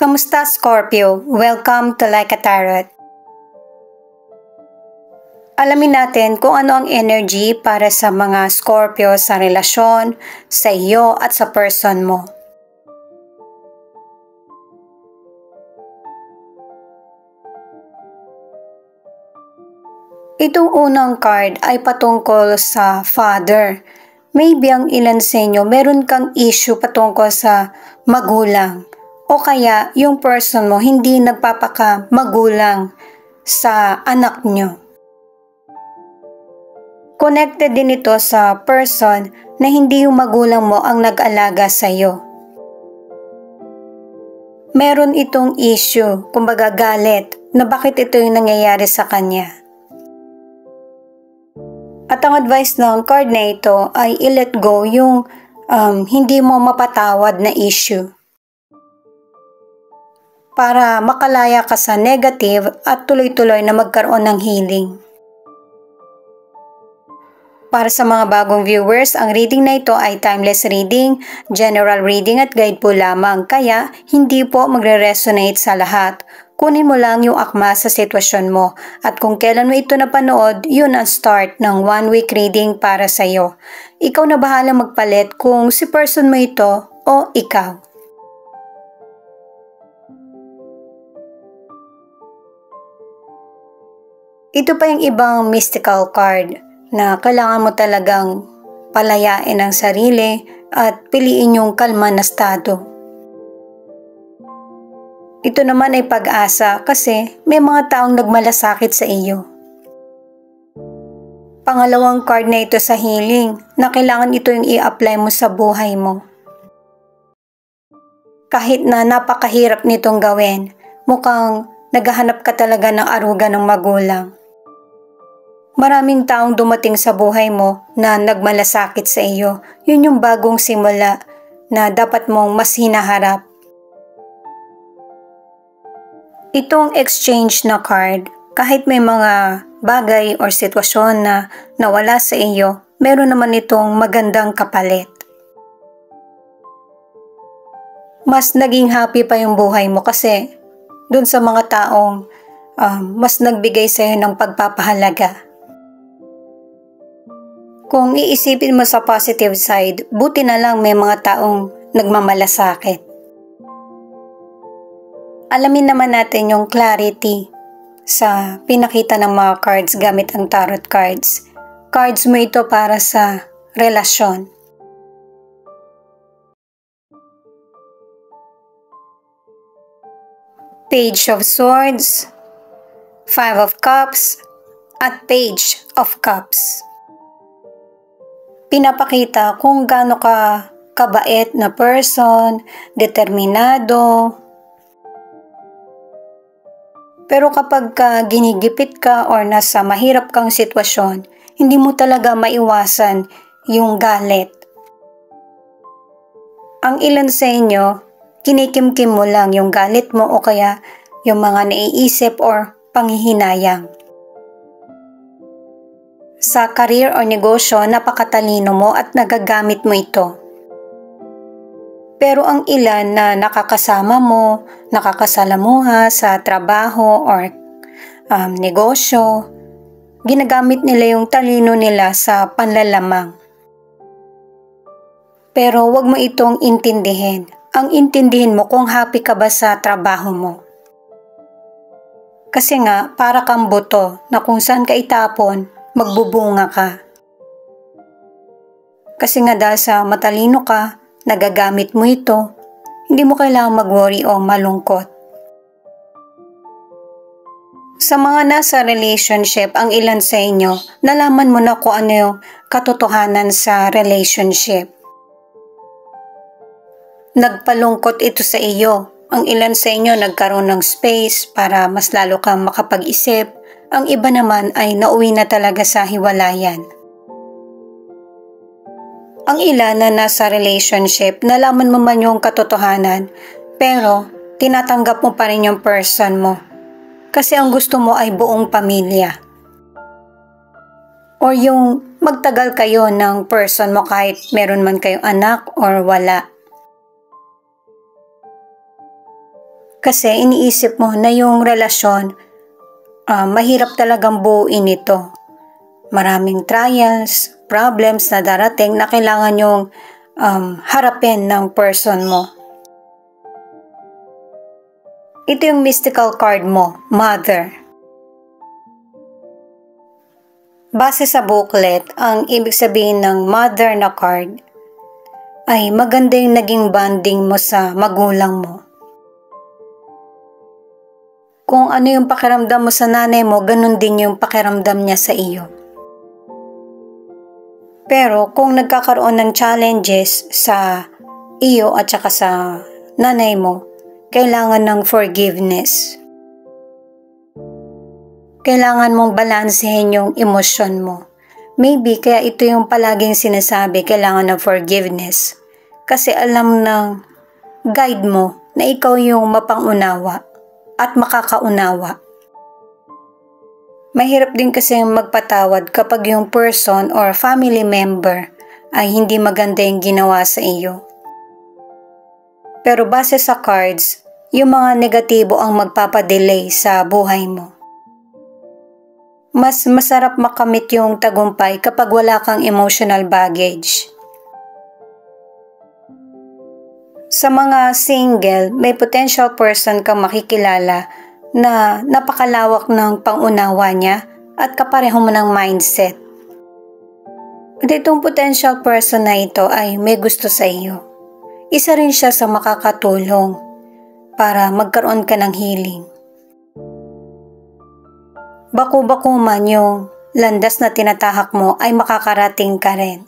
Kamusta Scorpio? Welcome to Like a Tarot. Alamin natin kung ano ang energy para sa mga Scorpio sa relasyon, sa iyo at sa person mo. Itong unang card ay patungkol sa father. Maybe ang ilan sa inyo meron kang issue patungkol sa magulang. O kaya yung person mo hindi nagpapaka magulang sa anak nyo. Connected din ito sa person na hindi yung magulang mo ang nag-alaga sa iyo. Meron itong issue, kumbaga galit, na bakit ito yung nangyayari sa kanya. At ang advice ng card na ito ay i-let go yung hindi mo mapatawad na issue. Para makalaya ka sa negative at tuloy-tuloy na magkaroon ng healing. Para sa mga bagong viewers, ang reading na ito ay timeless reading, general reading at guide po lamang, kaya hindi po magre-resonate sa lahat. Kunin mo lang yung akma sa sitwasyon mo at kung kailan mo ito napanood, yun ang start ng 1 week reading para sa iyo. Ikaw na bahala magpalit kung si person mo ito o ikaw. Ito pa yung ibang mystical card na kailangan mo talagang palayain ang sarili at piliin yung kalma na estado. Ito naman ay pag-asa kasi may mga taong nagmalasakit sa iyo. Pangalawang card na ito sa healing na kailangan ito yung i-apply mo sa buhay mo. Kahit na napakahirap nitong gawin, mukhang naghahanap ka talaga ng aruga ng magulang. Maraming taong dumating sa buhay mo na nagmalasakit sa iyo. Yun yung bagong simula na dapat mong mas hinaharap. Itong exchange na card, kahit may mga bagay or sitwasyon na nawala sa iyo, meron naman itong magandang kapalit. Mas naging happy pa yung buhay mo kasi dun sa mga taong mas nagbigay sa iyo ng pagpapahalaga. Kung iisipin mo sa positive side, buti na lang may mga taong nagmamalasakit. Alamin naman natin yung clarity sa pinakita ng mga cards gamit ang tarot cards. Cards mo ito para sa relasyon. Page of Swords, Five of Cups, at Page of Cups. Pinapakita kung gaano ka kabait na person, determinado. Pero kapag ginigipit ka or nasa mahirap kang sitwasyon, hindi mo talaga maiwasan yung galit. Ang ilan sa inyo, kinikimkim mo lang yung galit mo o kaya yung mga naiisip or panghihinayang. Sa career o negosyo, napakatalino mo at nagagamit mo ito. Pero ang ilan na nakakasama mo, nakakasalamuha sa trabaho or negosyo, ginagamit nila yung talino nila sa panlalamang. Pero wag mo itong intindihin. Ang intindihin mo kung happy ka ba sa trabaho mo. Kasi nga, para kang buto na kung saan ka itapon, magbubunga ka. Kasi nga dahil sa matalino ka, nagagamit mo ito, hindi mo kailangang mag-worry o malungkot. Sa mga nasa relationship, ang ilan sa inyo, nalaman mo na kung ano yung katotohanan sa relationship. Nagpalungkot ito sa iyo. Ang ilan sa inyo nagkaroon ng space para mas lalo kang makapag-isip. Ang iba naman ay nauwi na talaga sa hiwalayan. Ang ilan na nasa relationship, nalaman mo man yung katotohanan, pero tinatanggap mo pa rin yung person mo. Kasi ang gusto mo ay buong pamilya. Or yung magtagal kayo ng person mo kahit meron man kayong anak or wala. Kasi iniisip mo na yung relasyon, mahirap talagang buuin ito. Maraming trials, problems na darating na kailangan yung harapin ng person mo. Ito yung mystical card mo, Mother. Base sa booklet, ang ibig sabihin ng Mother na card ay maganda yung naging bonding mo sa magulang mo. Kung ano yung pakiramdam mo sa nanay mo, ganun din yung pakiramdam niya sa iyo. Pero kung nagkakaroon ng challenges sa iyo at saka sa nanay mo, kailangan ng forgiveness. Kailangan mong balansehin yung emosyon mo. Maybe kaya ito yung palaging sinasabi, kailangan ng forgiveness. Kasi alam ng guide mo na ikaw yung mapangunawa at makakaunawa. Mahirap din kasi magpatawad kapag yung person or family member ay hindi maganda yung ginawa sa iyo. Pero base sa cards, yung mga negatibo ang magpapadelay sa buhay mo. Mas masarap makamit yung tagumpay kapag wala kang emotional baggage. Sa mga single, may potential person kang makikilala na napakalawak ng pangunawa niya at kapareho mo ng mindset. At itong potential person na ito ay may gusto sa iyo. Isa rin siya sa makakatulong para magkaroon ka ng healing. Baku-baku man yung landas na tinatahak mo ay makakarating ka rin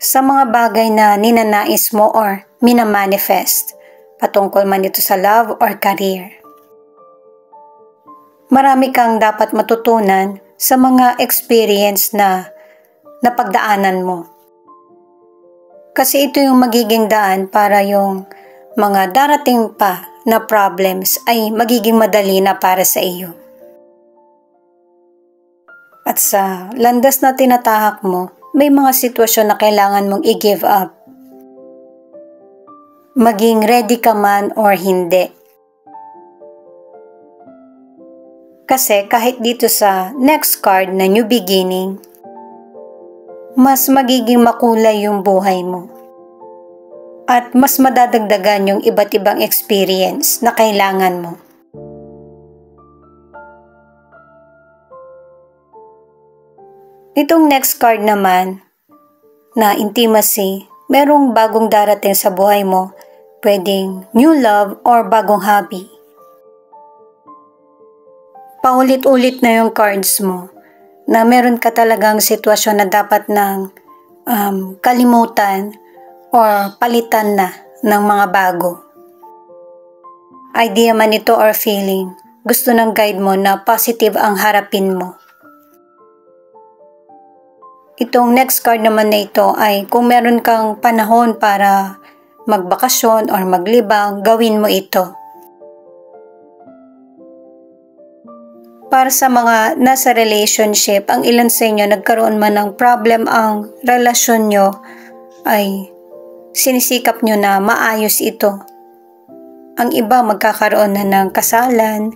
sa mga bagay na ninanais mo or minamanifest, patungkol man ito sa love or career. Marami kang dapat matutunan sa mga experience na napagdaanan mo. Kasi ito yung magiging daan para yung mga darating pa na problems ay magiging madali na para sa iyo. At sa landas na tinatahak mo, may mga sitwasyon na kailangan mong i-give up. Maging ready ka man or hindi. Kasi kahit dito sa next card na New Beginning, mas magiging makulay yung buhay mo. At mas madadagdagan yung iba't ibang experience na kailangan mo. Itong next card naman, na intimacy, merong bagong darating sa buhay mo, pwedeng new love or bagong hobby. Paulit-ulit na yung cards mo na meron ka talagang sitwasyon na dapat ng kalimutan or palitan na ng mga bago. Idea man ito or feeling, gusto ng guide mo na positive ang harapin mo. Itong next card naman na ito ay kung meron kang panahon para magbakasyon or maglibang, gawin mo ito. Para sa mga nasa relationship, ang ilan sa inyo nagkaroon man ng problem ang relasyon nyo, ay sinisikap nyo na maayos ito. Ang iba magkakaroon na ng kasalan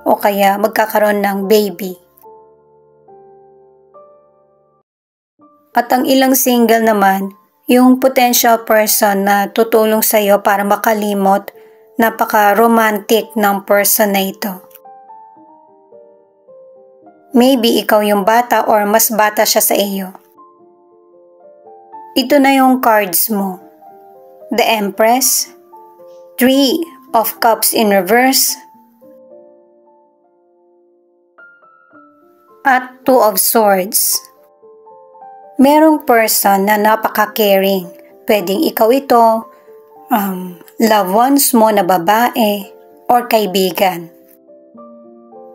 o kaya magkakaroon ng baby. At ang ilang single naman, yung potential person na tutulong sa iyo para makalimot, napaka-romantic ng person na ito. Maybe ikaw yung bata or mas bata siya sa iyo. Ito na yung cards mo. The Empress, Three of Cups in reverse, at Two of Swords. Merong person na napaka-caring. Pwedeng ikaw ito, loved ones mo na babae or kaibigan.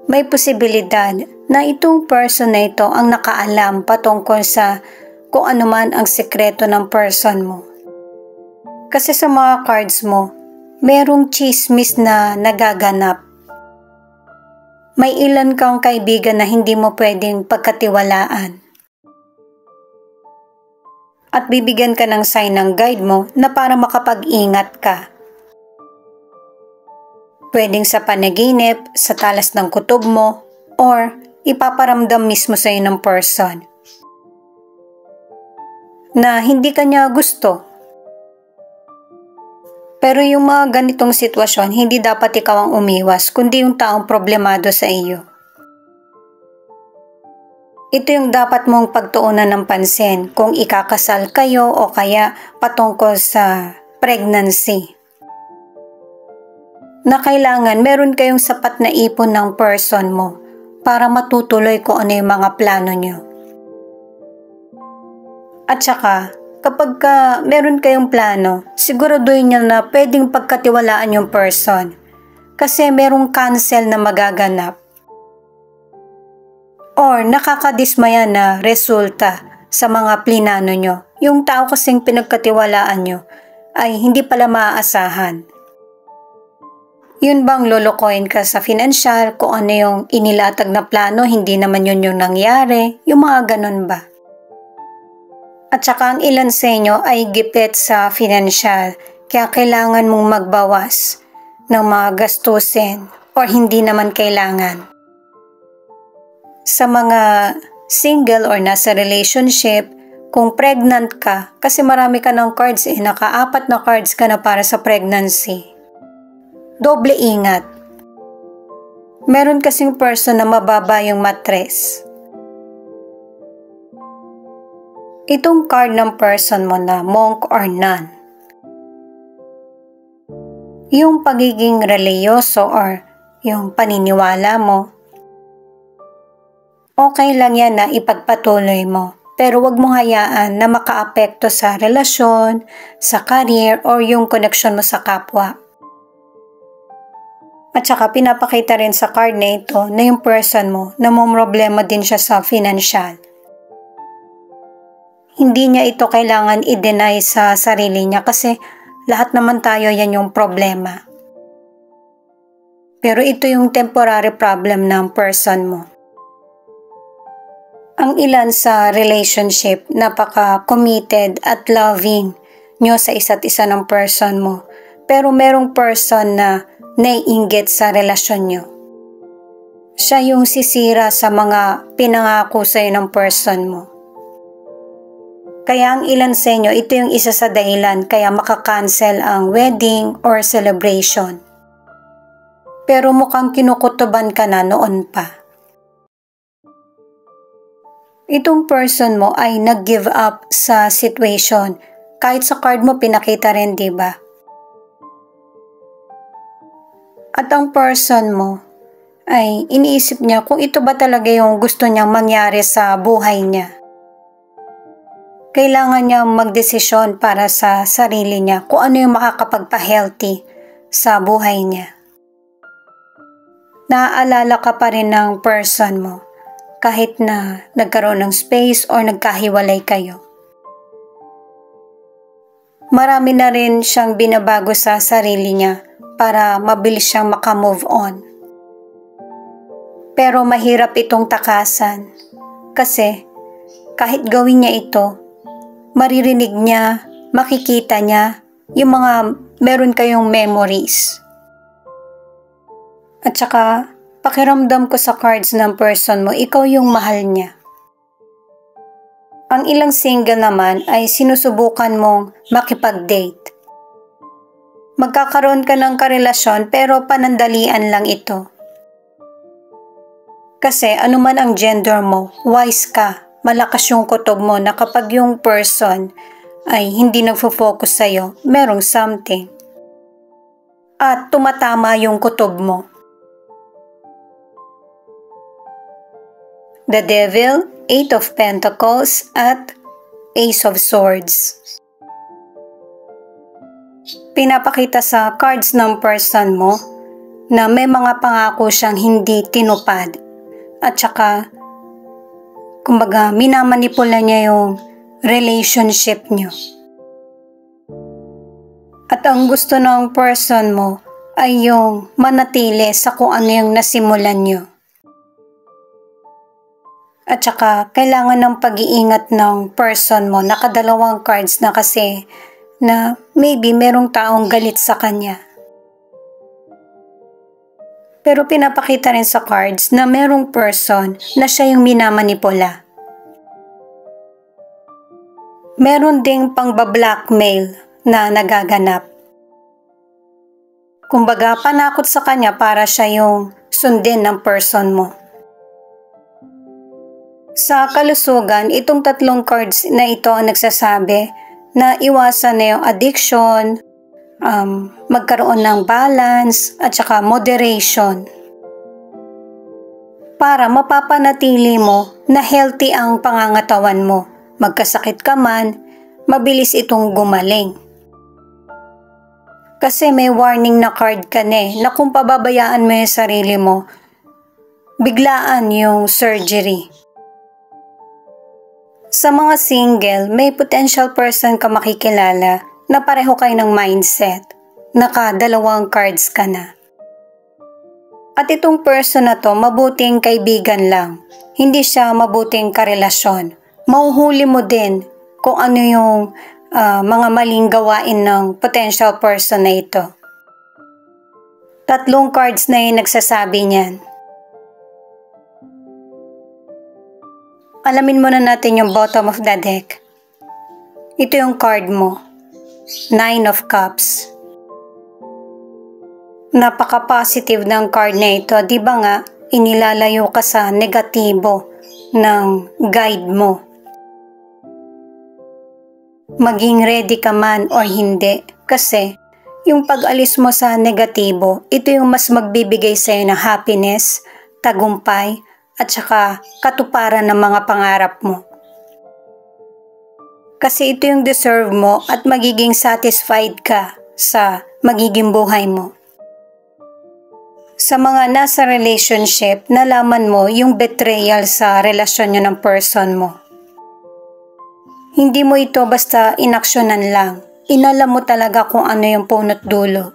May posibilidad na itong person na ito ang nakaalam patungkol sa kung ano man ang sekreto ng person mo. Kasi sa mga cards mo, merong chismis na nagaganap. May ilan kang kaibigan na hindi mo pwedeng pagkatiwalaan. At bibigyan ka ng sign ng guide mo na para makapag-ingat ka. Pwedeng sa panaginip, sa talas ng kutob mo, or ipaparamdam mismo sa'yo ng person na hindi kanya gusto. Pero yung mga ganitong sitwasyon, hindi dapat ikaw ang umiwas, kundi yung taong problemado sa iyo. Ito yung dapat mong pagtuunan ng pansin kung ikakasal kayo o kaya patungkol sa pregnancy. Na kailangan meron kayong sapat na ipon ng person mo para matutuloy kung ano yung mga plano nyo. At saka, kapag meron kayong plano, siguraduhin nyo na pwedeng pagkatiwalaan yung person kasi merong cancel na magaganap or nakakadismaya na resulta sa mga plinano nyo. Yung tao kasing pinagkatiwalaan nyo ay hindi pala maaasahan. Yun bang lolokohin ka sa financial kung ano yung inilatag na plano, hindi naman yun yung nangyari, yung mga ganun ba? At saka ang ilan sa inyo ay gipit sa financial, kaya kailangan mong magbawas ng mga gastusin or hindi naman kailangan. Sa mga single or nasa relationship, kung pregnant ka, kasi marami ka ng cards naka-4 na cards ka na para sa pregnancy. Doble ingat. Meron kasing person na mababa yung mattress. Itong card ng person mo na monk or nun. Yung pagiging religyoso or yung paniniwala mo, okay lang yan na ipagpatuloy mo. Pero wag mong hayaan na makaapekto sa relasyon, sa career, or yung connection mo sa kapwa. At saka pinapakita rin sa card na ito na yung person mo na may problema din siya sa financial. Hindi niya ito kailangan i-deny sa sarili niya kasi lahat naman tayo yan yung problema. Pero ito yung temporary problem ng person mo. Ang ilan sa relationship, napaka-committed at loving nyo sa isa't isa ng person mo. Pero merong person na naiinggit sa relasyon nyo. Siya yung sisira sa mga pinangako sa'yo ng person mo. Kaya ang ilan sa inyo, ito yung isa sa dahilan kaya makakancel ang wedding or celebration. Pero mukhang kinukutuban ka na noon pa. Itong person mo ay nag-give up sa situation. Kahit sa card mo pinakita rin, di ba? At ang person mo ay iniisip niya kung ito ba talaga yung gusto niyang mangyari sa buhay niya. Kailangan niya magdesisyon para sa sarili niya kung ano yung makakapagpa-healthy sa buhay niya. Naaalala ka pa rin ng person mo kahit na nagkaroon ng space or nagkahiwalay kayo. Marami na rin siyang binabago sa sarili niya para mabilis siyang makamove on. Pero mahirap itong takasan kasi kahit gawin niya ito, maririnig niya, makikita niya yung mga meron kayong memories. At saka pakiramdam ko sa cards ng person mo, ikaw yung mahal niya. Ang ilang single naman ay sinusubukan mong makipag-date. Magkakaroon ka ng karelasyon pero panandalian lang ito. Kasi anuman ang gender mo, wise ka, malakas yung kutob mo na kapag yung person ay hindi nagfo-focus sa'yo, merong something. At tumatama yung kutob mo. The Devil, 8 of Pentacles, at Ace of Swords. Pinapakita sa cards ng person mo na may mga pangako siyang hindi tinupad. At saka, kumbaga, minamanipula niya yung relationship niyo. At ang gusto ng person mo ay yung manatili sa kung ano yung nasimulan niyo. At saka, kailangan ng pag-iingat ng person mo. Nakadalawang cards na kasi na maybe merong taong galit sa kanya. Pero pinapakita rin sa cards na merong person na siya yung minamanipula. Meron ding pang-blackmail na nagaganap. Kumbaga, panakot sa kanya para siya yung sundin ng person mo. Sa kalusugan, itong tatlong cards na ito ang nagsasabi na iwasan na yung addiction, magkaroon ng balance, at saka moderation. Para mapapanatili mo na healthy ang pangangatawan mo. Magkasakit ka man, mabilis itong gumaling. Kasi may warning na card ka na kung pababayaan mo yung sarili mo, biglaan yung surgery. Sa mga single, may potential person ka makikilala na pareho kayo ng mindset. Naka-2 cards ka na. At itong person na to, mabuting kaibigan lang. Hindi siya mabuting karelasyon. Mauhuli mo din kung ano yung mga maling gawain ng potential person na ito. 3 cards na yung nagsasabi niyan. Alamin muna natin yung bottom of the deck. Ito yung card mo. 9 of Cups. Napaka-positive ng card na ito. Di ba nga, inilalayo ka sa negatibo ng guide mo. Maging ready ka man o hindi. Kasi, yung pag-alis mo sa negatibo, ito yung mas magbibigay sa'yo ng happiness, tagumpay, at saka katuparan ng mga pangarap mo. Kasi ito yung deserve mo at magiging satisfied ka sa magiging buhay mo. Sa mga nasa relationship, nalaman mo yung betrayal sa relasyon nyo ng person mo. Hindi mo ito basta inaksyonan lang. Inalam mo talaga kung ano yung punot dulo.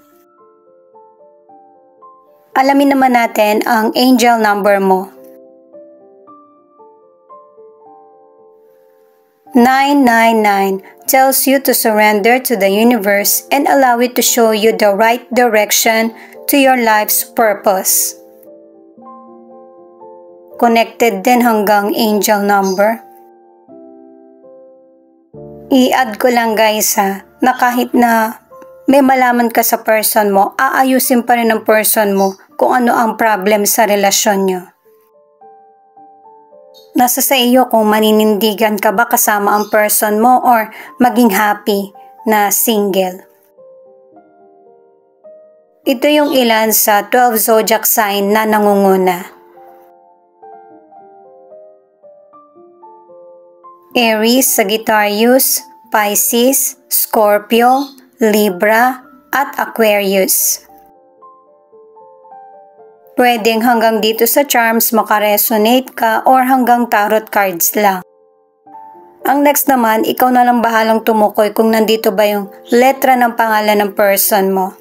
Alamin naman natin ang angel number mo. 999 tells you to surrender to the universe and allow it to show you the right direction to your life's purpose. Connected din hanggang angel number. I-add ko lang guys na kahit na may malaman ka sa person mo, aayusin pa rin ng person mo kung ano ang problem sa relasyon nyo. Nasa sa iyo kung maninindigan ka ba kasama ang person mo or maging happy na single. Ito yung ilan sa 12 zodiac sign na nangunguna. Aries, Sagittarius, Pisces, Scorpio, Libra, at Aquarius. Pwedeng hanggang dito sa charms makaresonate ka or hanggang tarot cards lang. Ang next naman, ikaw na lang bahalang tumukoy kung nandito ba yung letra ng pangalan ng person mo.